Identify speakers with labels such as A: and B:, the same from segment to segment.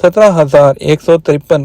A: 17,153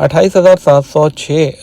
A: 28,706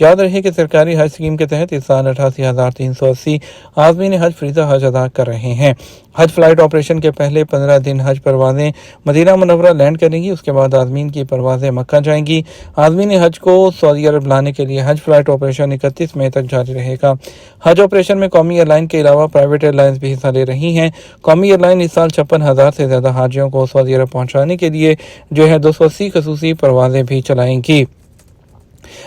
A: یاد رہے کہ سرکاری حج اسکیم کے تحت اس سال 88,380 عازمین حج فریضہ حج ادا کر رہے ہیں۔ حج فلائٹ آپریشن کے پہلے 15 دن حج پروازیں مدینہ منورہ لینڈ کریں گی، اس کے بعد عازمین کی پروازیں مکہ جائیں گی۔ عازمین حج کو سعودی عرب لانے کے لیے حج فلائٹ آپریشن 31 مئی تک جاری رہے گا۔ حج آپریشن میں قومی ایئر لائن کے علاوہ پرائیویٹ ایئر لائنز بھی حصہ لے رہی ہیں۔ قومی ایئر لائن اس سال 56,000 سے زیادہ حاجیوں کو سعودی عرب پہنچانے کے لیے 280 خصوصی پروازیں بھی چلائیں گی۔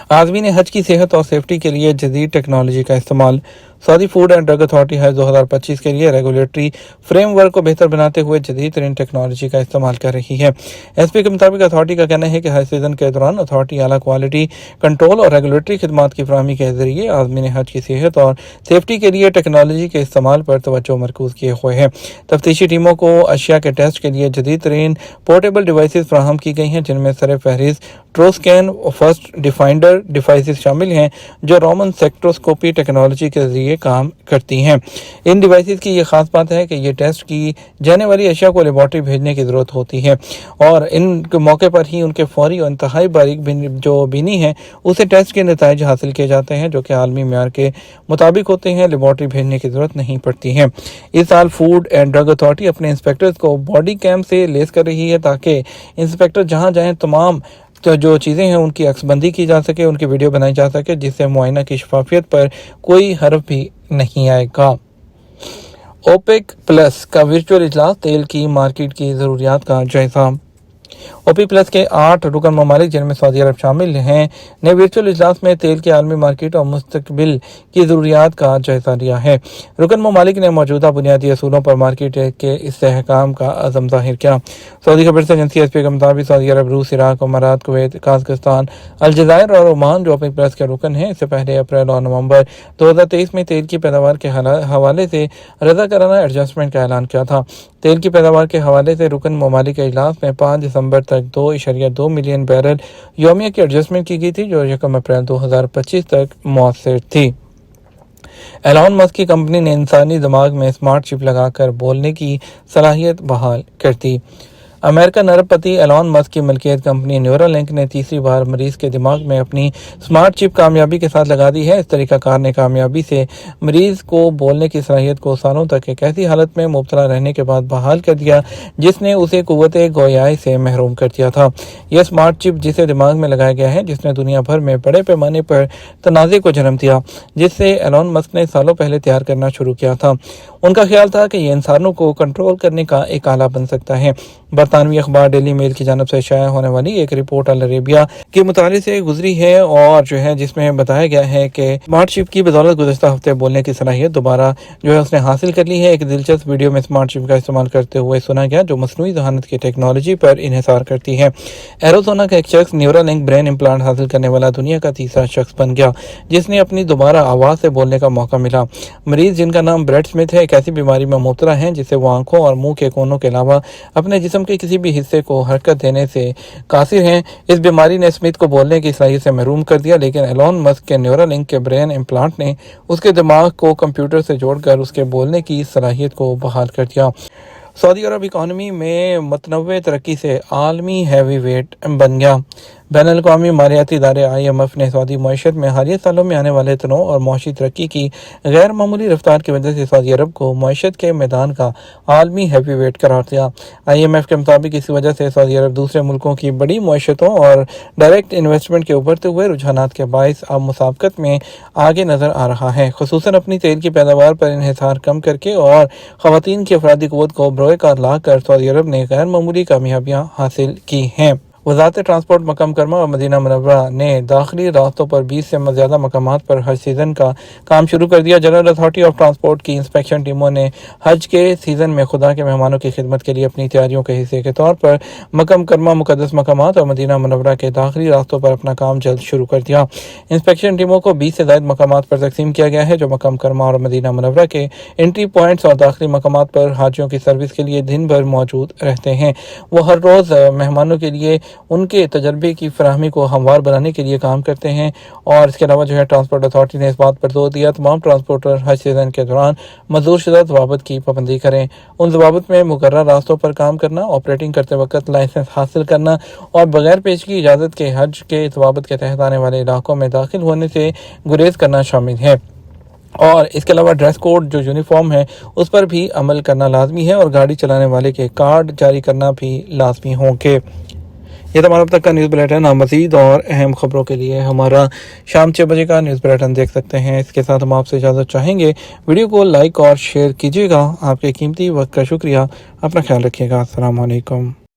A: عازمین حج کی صحت اور سیفٹی کے لیے جدید ٹیکنالوجی کا استعمال۔ سعودی فوڈ اینڈ ڈرگ اتھارٹی حج 2025 کے لیے ریگولیٹری فریم ورک کو بہتر بناتے ہوئے جدید ترین ٹیکنالوجی کا استعمال کر رہی ہے۔ ایس پی کے مطابق اتھارٹی کا کہنا ہے کہ حج سیزن کے دوران اتھارٹی اعلیٰ کوالٹی کنٹرول اور ریگولیٹری خدمات کی فراہمی کے ذریعے عازمین حج کی صحت اور سیفٹی کے لیے ٹیکنالوجی کے استعمال پر توجہ مرکوز کیے ہوئے ہے۔ تفتیشی ٹیموں کو اشیاء کے ٹیسٹ کے لیے جدید ترین پورٹیبل ڈیوائسز فراہم کی گئی ہیں، جن میں سر فہرست ٹروسکین فرسٹ ڈیفائنڈر ڈیوائسز شامل ہیں جو رومن سیکٹروسکوپی ٹیکنالوجی کے ذریعے کام کرتی ہیں۔ ان ڈیوائسز کی یہ خاص بات ہے کہ یہ ٹیسٹ کی جانے والی اشیاء کو لیبارٹری بھیجنے کی ضرورت ہوتی ہے اور ان کے موقع پر ہی ان کے فوری اور انتہائی باریک جو بینی ہے اسے ٹیسٹ کے نتائج حاصل کیے جاتے ہیں جو کہ عالمی معیار کے مطابق ہوتے ہیں۔ لیبارٹری بھیجنے کی ضرورت نہیں پڑتی ہے۔ اس سال فوڈ اینڈ ڈرگ اتھارٹی اپنے انسپیکٹرز کو باڈی کیم سے لیس کر رہی ہے تاکہ انسپیکٹر جہاں جائیں تمام جو چیزیں ہیں ان کی عکس بندی کی جا سکے، ان کی ویڈیو بنائی جا سکے، جس سے معائنہ کی شفافیت پر کوئی حرف بھی نہیں آئے گا۔ اوپیک پلس کا ورچوئل اجلاس، تیل کی مارکیٹ کی ضروریات کا جائزہ۔ اوپیک پلس کے 8 رکن ممالک جن میں سعودی عرب شامل ہیں نے ورچوئل اجلاس میں تیل کی عالمی مارکیٹ اور مستقبل کی ضروریات کا جائزہ لیا ہے۔ رکن ممالک نے موجودہ بنیادی اصولوں پر مارکیٹ کے استحکام کا عزم ظاہر کیا۔ سعودی خبر ایجنسی ایس پی کے مطابق سعودی عرب، روس، عراق، امارات، کویت، قازقستان، الجزائر اور عمان جو اوپیک پلس کے رکن ہیں، اس سے پہلے اپریل اور نومبر 2023 میں تیل کی پیداوار کے حوالے سے رضاکارانہ ایڈجسٹمنٹ کا اعلان کیا تھا۔ تیل کی پیداوار کے حوالے سے رکن ممالک کے اجلاس میں 5 دسمبر تک 2.2 ملین بیرل یومیہ کی ایڈجسٹمنٹ کی گئی تھی جو 1 اپریل 2025 تک مؤثر تھی۔ ایلان مسک کی کمپنی نے انسانی دماغ میں اسمارٹ چپ لگا کر بولنے کی صلاحیت بحال کر دی۔ امریکن ارب پتی ایلان مسک کی ملکیت کمپنی نیورا لنک نے تیسری بار مریض کے دماغ میں اپنی اسمارٹ چپ کامیابی کے ساتھ لگا دی ہے۔ اس طریقہ کار نے کامیابی سے مریض کو بولنے کی صلاحیت کو سالوں تک ایک ایسی حالت میں مبتلا رہنے کے بعد بحال کر دیا جس نے اسے قوت گویائی سے محروم کر دیا تھا۔ یہ اسمارٹ چپ جسے دماغ میں لگایا گیا ہے جس نے دنیا بھر میں بڑے پیمانے پر تنازع کو جنم دیا، جس سے ایلان مسک نے سالوں پہلے تیار کرنا شروع کیا تھا۔ ان کا خیال تھا کہ یہ انسانوں کو کنٹرول کرنے کا ایک آلہ بن سکتا ہے۔ برطانوی اخبار ڈیلی میل کی جانب سے شائع ہونے والی ایک رپورٹ العربیہ کے مطالعے سے گزری ہے اور جس میں بتایا گیا ہے کہ اسمارٹ چپ کی بدولت گزشتہ ہفتے بولنے کی صلاحیت دوبارہ اس نے حاصل کر لی ہے۔ ایک دلچسپ ویڈیو میں اسمارٹ چپ کا استعمال کرتے ہوئے سنا گیا جو مصنوعی ذہانت کی ٹیکنالوجی پر انحصار کرتی ہے۔ ایروزونا کا ایک شخص نیورا لنک برین امپلانٹ حاصل کرنے والا دنیا کا تیسرا شخص بن گیا جس نے اپنی دوبارہ آواز سے بولنے کا موقع ملا۔ مریض جن کا نام بریٹ سمتھ ہے ایک ایسی بیماری میں مبتلا ہیں جسے وہ آنکھوں اور منہ کے کونوں کے علاوہ اپنے جسم کے کسی بھی حصے کو حرکت دینے سے قاصر ہیں۔ اس بیماری نے اسمتھ کو بولنے کی صلاحیت سے محروم کر دیا، لیکن ایلان مسک کے نیورا لنک کے برین امپلانٹ نے اس کے دماغ کو کمپیوٹر سے جوڑ کر اس کے بولنے کی صلاحیت کو بحال کر دیا۔ سعودی عرب اکانومی میں متنوع ترقی سے عالمی ہیوی ویٹ بن گیا۔ بین الاقوامی مالیاتی ادارے IMF نے سعودی معیشت میں حالیہ سالوں میں آنے والے تنوع اور معاشی ترقی کی غیر معمولی رفتار کی وجہ سے سعودی عرب کو معیشت کے میدان کا عالمی ہیوی ویٹ قرار دیا۔ IMF کے مطابق اسی وجہ سے سعودی عرب دوسرے ملکوں کی بڑی معیشتوں اور ڈائریکٹ انویسٹمنٹ کے ابھرتے ہوئے رجحانات کے باعث اب مسابقت میں آگے نظر آ رہا ہے، خصوصاً اپنی تیل کی پیداوار پر انحصار کم کر کے اور خواتین کی افرادی قوت کو بروئے کار لا کر سعودی عرب نے غیر معمولی کامیابیاں حاصل کی ہیں۔ وزارت ٹرانسپورٹ مکہ مکرمہ اور مدینہ منورہ نے داخلی راستوں پر 20 سے زیادہ مقامات پر حج سیزن کا کام شروع کر دیا۔ جنرل اتھارٹی آف ٹرانسپورٹ کی انسپیکشن ٹیموں نے حج کے سیزن میں خدا کے مہمانوں کی خدمت کے لیے اپنی تیاریوں کے حصے کے طور پر مکہ مکرمہ، مقدس مقامات اور مدینہ منورہ کے داخلی راستوں پر اپنا کام جلد شروع کر دیا۔ انسپیکشن ٹیموں کو 20 سے زائد مقامات پر تقسیم کیا گیا ہے جو مکہ مکرمہ اور مدینہ منورہ کے انٹری پوائنٹس اور داخلی مقامات پر حاجیوں کی سروس کے لیے دن بھر موجود رہتے ہیں۔ وہ ہر روز مہمانوں کے لیے ان کے تجربے کی فراہمی کو ہموار بنانے کے لیے کام کرتے ہیں۔ اور اس کے علاوہ ٹرانسپورٹ اتھارٹی نے اس بات پر زور دیا تمام ٹرانسپورٹر حج سیزن کے دوران منظور شدہ ضوابط کی پابندی کریں۔ ان ضوابط میں مقررہ راستوں پر کام کرنا، آپریٹنگ کرتے وقت لائسنس حاصل کرنا اور بغیر پیشگی اجازت کے حج کے ضوابط کے تحت آنے والے علاقوں میں داخل ہونے سے گریز کرنا شامل ہے۔ اور اس کے علاوہ ڈریس کوڈ جو یونیفارم ہے اس پر بھی عمل کرنا لازمی ہے اور گاڑی چلانے والے کے کارڈ جاری کرنا بھی لازمی ہوں گے۔ یہ تمام اب تک کا نیوز بلیٹن۔ آپ مزید اور اہم خبروں کے لیے ہمارا شام 6 بجے کا نیوز بلیٹن دیکھ سکتے ہیں۔ اس کے ساتھ ہم آپ سے اجازت چاہیں گے، ویڈیو کو لائک اور شیئر کیجیے گا۔ آپ کے قیمتی وقت کا شکریہ۔ اپنا خیال رکھیے گا۔ السلام علیکم۔